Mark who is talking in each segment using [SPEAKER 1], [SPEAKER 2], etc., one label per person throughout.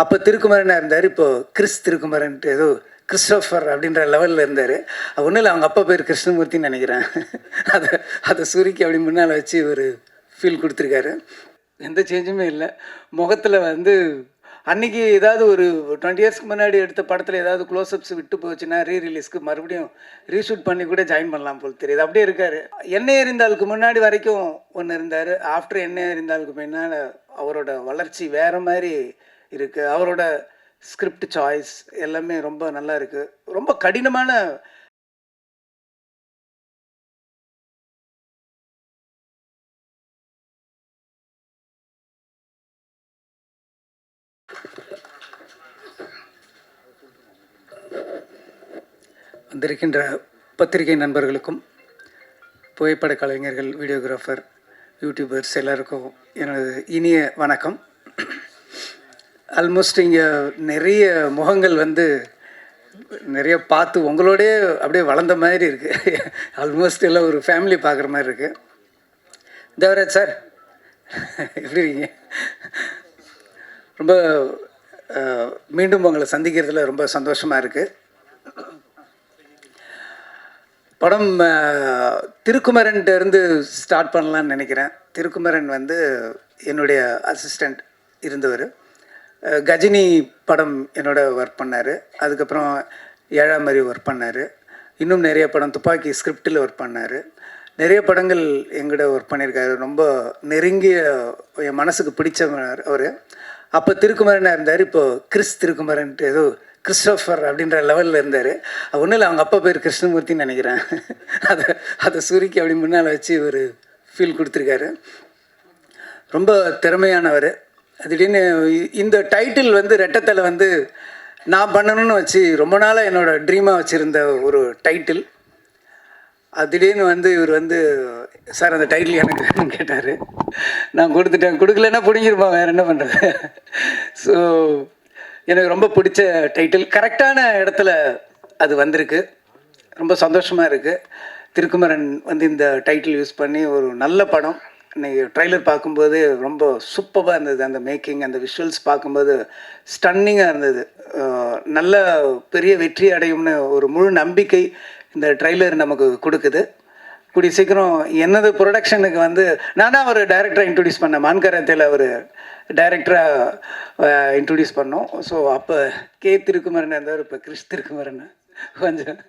[SPEAKER 1] அப்போ திருக்குமரனாக இருந்தார். இப்போது திருக்குமரன்ட்டு ஏதோ கிறிஸ்டோஃபர் அப்படின்ற லெவலில் இருந்தார். ஒன்றும் இல்லை, அவங்க அப்பா பேர் கிருஷ்ணமூர்த்தின்னு நினைக்கிறேன். அதை அதை சுருக்கி அப்படி முன்னால் வச்சு ஒரு ஃபீல் கொடுத்துருக்காரு. எந்த சேஞ்சுமே இல்லை முகத்தில். வந்து அன்றைக்கி ஏதாவது ஒரு 20 இயர்ஸ்க்கு முன்னாடி எடுத்த படத்தில் ஏதாவது க்ளோஸ்அப்ஸ் விட்டு போச்சுன்னா ரீரிலீஸ்க்கு மறுபடியும் ரீஷூட் பண்ணி கூட ஜாயின் பண்ணலாம் போல் தெரியுது. அப்படியே இருக்கார். எண்ணெய் எறிந்தாளுக்கு முன்னாடி வரைக்கும் ஒன்று இருந்தார். ஆஃப்டர் எண்ணெய் எறிந்தாளுக்கு பின்னால் அவரோட வளர்ச்சி வேறு மாதிரி இருக்குது. அவரோட ஸ்கிரிப்ட் சாய்ஸ் எல்லாமே ரொம்ப நல்லா இருக்குது. ரொம்ப கடினமான வந்திருக்கின்ற பத்திரிகை நண்பர்களுக்கும், புகைப்பட கலைஞர்கள், வீடியோகிராஃபர், யூடியூபர்ஸ் எல்லாருக்கும் எனது இனிய வணக்கம். ஆல்மோஸ்ட் இங்கே நிறைய முகங்கள் வந்து நிறைய பார்த்து உங்களோடய அப்படியே வளர்ந்த மாதிரி இருக்குது. ஆல்மோஸ்ட் எல்லாம் ஒரு ஃபேமிலி பார்க்குற மாதிரி இருக்குது. தேவராஜ் சார் எப்படி இருக்கீங்க? ரொம்ப மீண்டும் உங்களை சந்திக்கிறதுல ரொம்ப சந்தோஷமாக இருக்குது. படம் திருக்குமரன்ட்டு ஸ்டார்ட் பண்ணலான்னு நினைக்கிறேன். திருக்குமரன் வந்து என்னுடைய அசிஸ்டண்ட் இருந்தவர். கஜினி படம் என்னோட ஒர்க் பண்ணார். அதுக்கப்புறம் ஏழாமரி ஒர்க் பண்ணார். இன்னும் நிறைய படம் துப்பாக்கி ஸ்கிரிப்டில் ஒர்க் பண்ணார். நிறைய படங்கள் எங்கிட்ட ஒர்க் பண்ணியிருக்காரு. ரொம்ப நெருங்கிய என் மனசுக்கு பிடிச்சவர் அவர். அப்போ திருக்குமரனாக இருந்தார். இப்போது திருக்குமரன்ட்டு ஏதோ கிறிஸ்டோஃபர் அப்படின்ற லெவலில் இருந்தார். ஒன்றும் இல்லை, அவங்க அப்பா பேர் கிருஷ்ணமூர்த்தின்னு நினைக்கிறேன். அதை சுருக்கி அப்படி முன்னால் வச்சு ஒரு ஃபீல் கொடுத்துருக்காரு. ரொம்ப திறமையானவர். திடீர்னு இந்த டைட்டில் வந்து ரெட்டத்தலை வந்து நான் பண்ணணும்னு வச்சு ரொம்ப நாளாக என்னோடய ட்ரீமாக வச்சுருந்த ஒரு டைட்டில். அது திடீர்னு வந்து இவர் வந்து சார் அந்த டைட்டில் எனக்கு வேணும்னு கேட்டார். நான் கொடுத்துட்டேன். கொடுக்கலன்னா பிடிங்கிருப்பான், வேறு என்ன பண்ணுறது. ஸோ எனக்கு ரொம்ப பிடிச்ச டைட்டில். கரெக்டான இடத்துல அது வந்திருக்கு. ரொம்ப சந்தோஷமாக இருக்குது. திருக்குமரன் வந்து இந்த டைட்டில் யூஸ் பண்ணி ஒரு நல்ல படம். இன்றைக்கி ட்ரைலர் பார்க்கும்போது ரொம்ப சூப்பராக இருந்தது. அந்த மேக்கிங், அந்த விஷுவல்ஸ் பார்க்கும்போது ஸ்டன்னிங்காக இருந்தது. நல்ல பெரிய வெற்றி அடையும்னு ஒரு முழு நம்பிக்கை இந்த ட்ரைலர் நமக்கு கொடுக்குது. கூடிய சீக்கிரம் என்னது ப்ரொடக்ஷனுக்கு வந்து நானாக ஒரு டைரக்டராக இன்ட்ரடியூஸ் பண்ணேன். மான்கராத்தில் ஒரு டைரக்டராக இன்ட்ரடியூஸ் பண்ணோம். ஸோ அப்போ திருக்குமரன் இருந்தார். இப்போ திருக்குமரன் கொஞ்சம்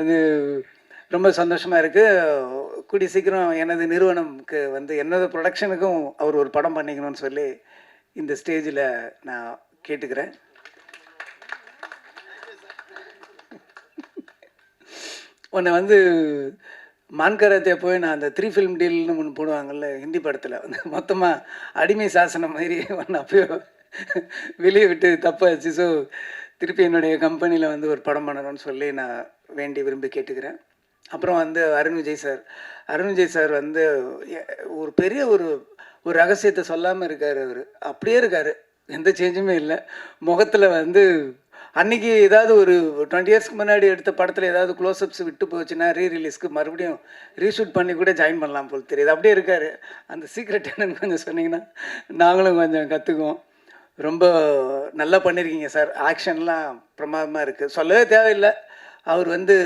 [SPEAKER 1] அது ரொம்ப சந்தோஷமாக இருக்குது. கூடிய சீக்கிரம் எனது நிறுவனம்க்கு வந்து என்னது ப்ரொடக்ஷனுக்கும் அவர் ஒரு படம் பண்ணிக்கணும்னு சொல்லி இந்த ஸ்டேஜில் நான் கேட்டுக்கிறேன். உன்னை வந்து மான்கராத்தே போய் நான் அந்த 3 ஃபிலிம் டீல்னு ஒன்று போடுவாங்கள்ல ஹிந்தி படத்தில், வந்து மொத்தமாக அடிமை சாசனம் மாதிரி ஒன்று அப்போயோ வெளியே விட்டு தப்பாச்சு. ஸோ திருப்பி என்னுடைய கம்பெனியில் வந்து ஒரு படம் பண்ணணும்னு சொல்லி நான் வேண்டி விரும்பி கேட்டுக்கிறேன். அப்புறம் வந்து அருண் விஜய் சார் வந்து ஒரு பெரிய ஒரு ரகசியத்தை சொல்லாமல் இருக்கார். அவர் அப்படியே இருக்கார். எந்த சேஞ்சுமே இல்லை முகத்தில். வந்து அன்றைக்கி ஏதாவது ஒரு 20 இயர்ஸ்க்கு முன்னாடி எடுத்த படத்தில் ஏதாவது க்ளோஸ்அப்ஸ் விட்டு போச்சுன்னா ரீரிலீஸ்க்கு மறுபடியும் ரீஷூட் பண்ணி கூட ஜாயின் பண்ணலாம் போல் தெரியுது. அப்படியே இருக்கார். அந்த சீக்ரெட் என்னன்னு கொஞ்சம் சொன்னிங்கன்னா நாங்களும் கொஞ்சம் கற்றுக்குவோம். ரொம்ப நல்லா பண்ணியிருக்கீங்க சார். ஆக்ஷன்லாம் பிரமாதமாக இருக்குது, சொல்லவே தேவையில்லை. அவர் வந்து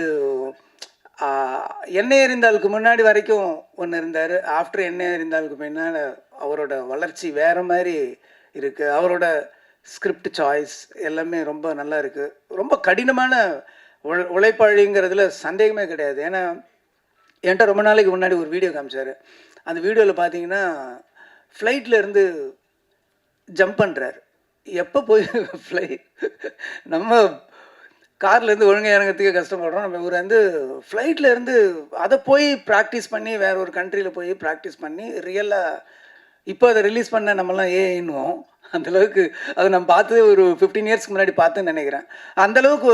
[SPEAKER 1] எண்ணெய் எறிந்தாளுக்கு முன்னாடி வரைக்கும் ஒன்று இருந்தார். ஆஃப்டர் எண்ணெய் எறிந்தாளுக்கு பின்னால் அவரோட வளர்ச்சி வேறு மாதிரி இருக்குது. அவரோட ஸ்கிரிப்ட் சாய்ஸ் எல்லாமே ரொம்ப நல்லா இருக்குது. ரொம்ப கடினமான உழைப்பாளிங்கிறதுல சந்தேகமே கிடையாது. ஏன்னா என்கிட்ட ரொம்ப நாளைக்கு முன்னாடி ஒரு வீடியோ காமிச்சார். அந்த வீடியோவில் பார்த்தீங்கன்னா ஃப்ளைட்டில் இருந்து ஜம்ப் பண்ணுறாரு. எப்போ போய் நம்ம கார்லேருந்து ஒழுங்காக இறங்கிறதுக்கே கஷ்டப்படுறோம். நம்ம இவர் வந்து ஃப்ளைட்டில் இருந்து அதை போய் ப்ராக்டிஸ் பண்ணி வேறு ஒரு கண்ட்ரியில் போய் ப்ராக்டிஸ் பண்ணி ரியலாக இப்போ அதை ரிலீஸ் பண்ண நம்மலாம் ஏன்னுவோம். அந்தளவுக்கு அதை நம்ம பார்த்தது ஒரு 15 இயர்ஸ்க்கு முன்னாடி பார்த்துன்னு நினைக்கிறேன். அந்தளவுக்கு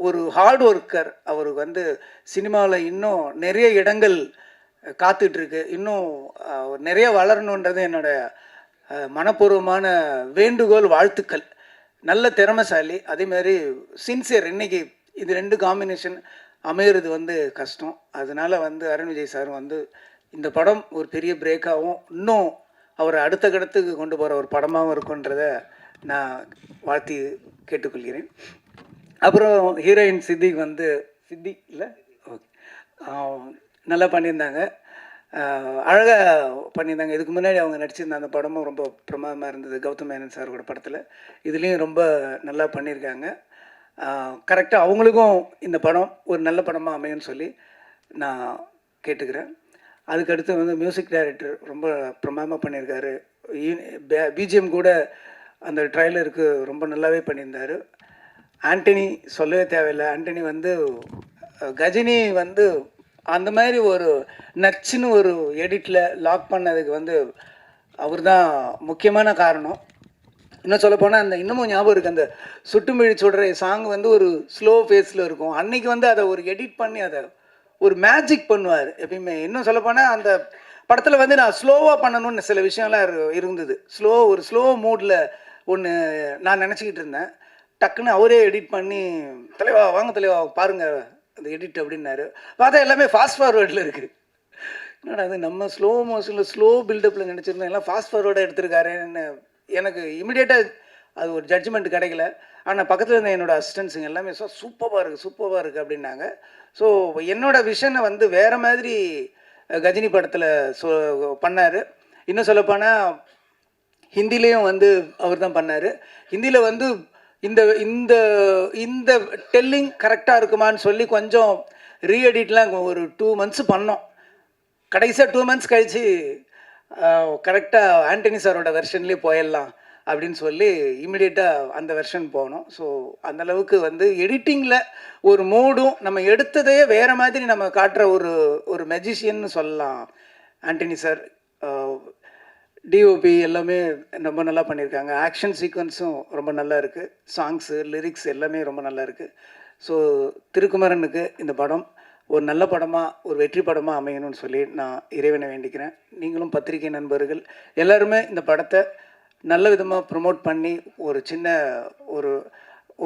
[SPEAKER 1] ஒரு ஹார்ட் ஒர்க்கர். அவருக்கு வந்து சினிமாவில் இன்னும் நிறைய இடங்கள் காத்துட்ருக்கு. இன்னும் நிறைய வளரணுன்றது என்னோடய மனப்பூர்வமான வேண்டுகோள், வாழ்த்துக்கள். நல்ல திறமைசாலி, அதேமாதிரி சின்சியர். இன்றைக்கி இது 2 காம்பினேஷன் அமையிறது வந்து கஷ்டம். அதனால் வந்து அருண் விஜய் சார் வந்து இந்த படம் ஒரு பெரிய பிரேக்காகவும் இன்னும் அவரை அடுத்த கட்டத்துக்கு கொண்டு போகிற ஒரு படமாகவும் இருக்குன்றத நான் வாழ்த்தி கேட்டுக்கொள்கிறேன். அப்புறம் ஹீரோயின் சித்திக் வந்து சித்திக் இல்லை ஓகே நல்லா பண்ணியிருந்தாங்க, அழகாக பண்ணியிருந்தாங்க. இதுக்கு முன்னாடி அவங்க நடிச்சிருந்த அந்த படமும் ரொம்ப பிரமாதமாக இருந்தது, கௌதம் மேனன் சாரோட படத்தில். இதுலேயும் ரொம்ப நல்லா பண்ணியிருக்காங்க. கரெக்டாக அவங்களுக்கும் இந்த படம் ஒரு நல்ல படமாக அமையும்னு சொல்லி நான் கேட்டுக்கிறேன். அதுக்கடுத்து வந்து மியூசிக் டைரக்டர் ரொம்ப பிரமாதமாக பண்ணியிருக்காரு. பிஜிஎம் கூட அந்த ட்ரைலருக்கு ரொம்ப நல்லாவே பண்ணியிருந்தார். ஆண்டனி சொல்லவே தேவையில்லை. ஆண்டனி வந்து கஜினி வந்து அந்த மாதிரி ஒரு நச்சுன்னு ஒரு எடிட்டில் லாக் பண்ணதுக்கு வந்து அவர் தான் முக்கியமான காரணம். இன்னும் சொல்லப்போனால் அந்த இன்னமும் ஞாபகம் இருக்குது, அந்த சுட்டுமிழி சுடுற சாங் வந்து ஒரு ஸ்லோ ஃபேஸில் இருக்கும். அன்றைக்கி வந்து அதை ஒரு எடிட் பண்ணி அதை ஒரு மேஜிக் பண்ணுவார் எப்பயுமே. இன்னும் சொல்லப்போனால் அந்த படத்தில் வந்து நான் ஸ்லோவாக பண்ணணும்னு சில விஷயம்லாம் இருந்தது. ஒரு ஸ்லோ மூடில் ஒன்று நான் நினச்சிக்கிட்டு இருந்தேன். டக்குன்னு அவரே எடிட் பண்ணி, தலைவா வாங்க தலைவா பாருங்கள் அந்த எடிட் அப்படின்னாரு. பார்த்தா எல்லாமே ஃபாஸ்ட் ஃபார்வேர்டில் இருக்குது. என்னடா அது நம்ம ஸ்லோ மோஷனில் ஸ்லோ பில்டப்பில் நினச்சிருந்தோம், எல்லாம் ஃபாஸ்ட் ஃபார்வேர்டாக எடுத்திருக்காருன்னு எனக்கு இமிடியேட்டாக அது ஒரு ஜட்ஜ்மெண்ட் கிடைக்கல. ஆனால் பக்கத்தில் இருந்த என்னோடய அசிஸ்டன்ஸுங்க எல்லாமே சூப்பராக இருக்குது அப்படின்னாங்க. ஸோ என்னோடய விஷனை வந்து வேறு மாதிரி கஜினி படத்தில் பண்ணார். இன்னும் சொல்லப்போனால் ஹிந்திலேயும் வந்து அவர் தான் பண்ணார். ஹிந்தியில் வந்து இந்த இந்த இந்த டெல்லிங் கரெக்டாக இருக்குமான்னு சொல்லி கொஞ்சம் ரீஎடிட்லாம் ஒரு 2 months பண்ணோம். கடைசியாக 2 months கழித்து கரெக்டாக ஆண்டனி சாரோட வெர்ஷன்லேயே போயிடலாம் அப்படின்னு சொல்லி இமிடியேட்டாக அந்த வெர்ஷன் போனோம். ஸோ அந்தளவுக்கு வந்து எடிட்டிங்கில் ஒரு மூடும் நம்ம எடுத்ததையே வேறு மாதிரி நம்ம காட்டுற ஒரு மெஜிஷியன்னு சொல்லலாம் ஆண்டனி சார். டிஓபி எல்லாமே ரொம்ப நல்லா பண்ணியிருக்காங்க. ஆக்ஷன் சீக்வன்ஸும் ரொம்ப நல்லா இருக்குது. சாங்ஸு லிரிக்ஸ் எல்லாமே ரொம்ப நல்லா இருக்குது. ஸோ திருக்குமரனுக்கு இந்த படம் ஒரு நல்ல படமாக ஒரு வெற்றி படமாக அமையணும்னு சொல்லி நான் இறைவனை வேண்டிக்கிறேன். நீங்களும் பத்திரிகை நண்பர்கள் எல்லாருமே இந்த படத்தை நல்ல விதமாக ப்ரொமோட் பண்ணி ஒரு சின்ன ஒரு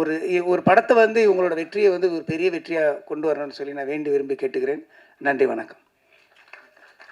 [SPEAKER 1] ஒரு ஒரு படத்தை வந்து இவங்களோட வெற்றியை வந்து ஒரு பெரிய வெற்றியாக கொண்டு வரணும்னு சொல்லி நான் விரும்பி கேட்டுக்கிறேன். நன்றி, வணக்கம்.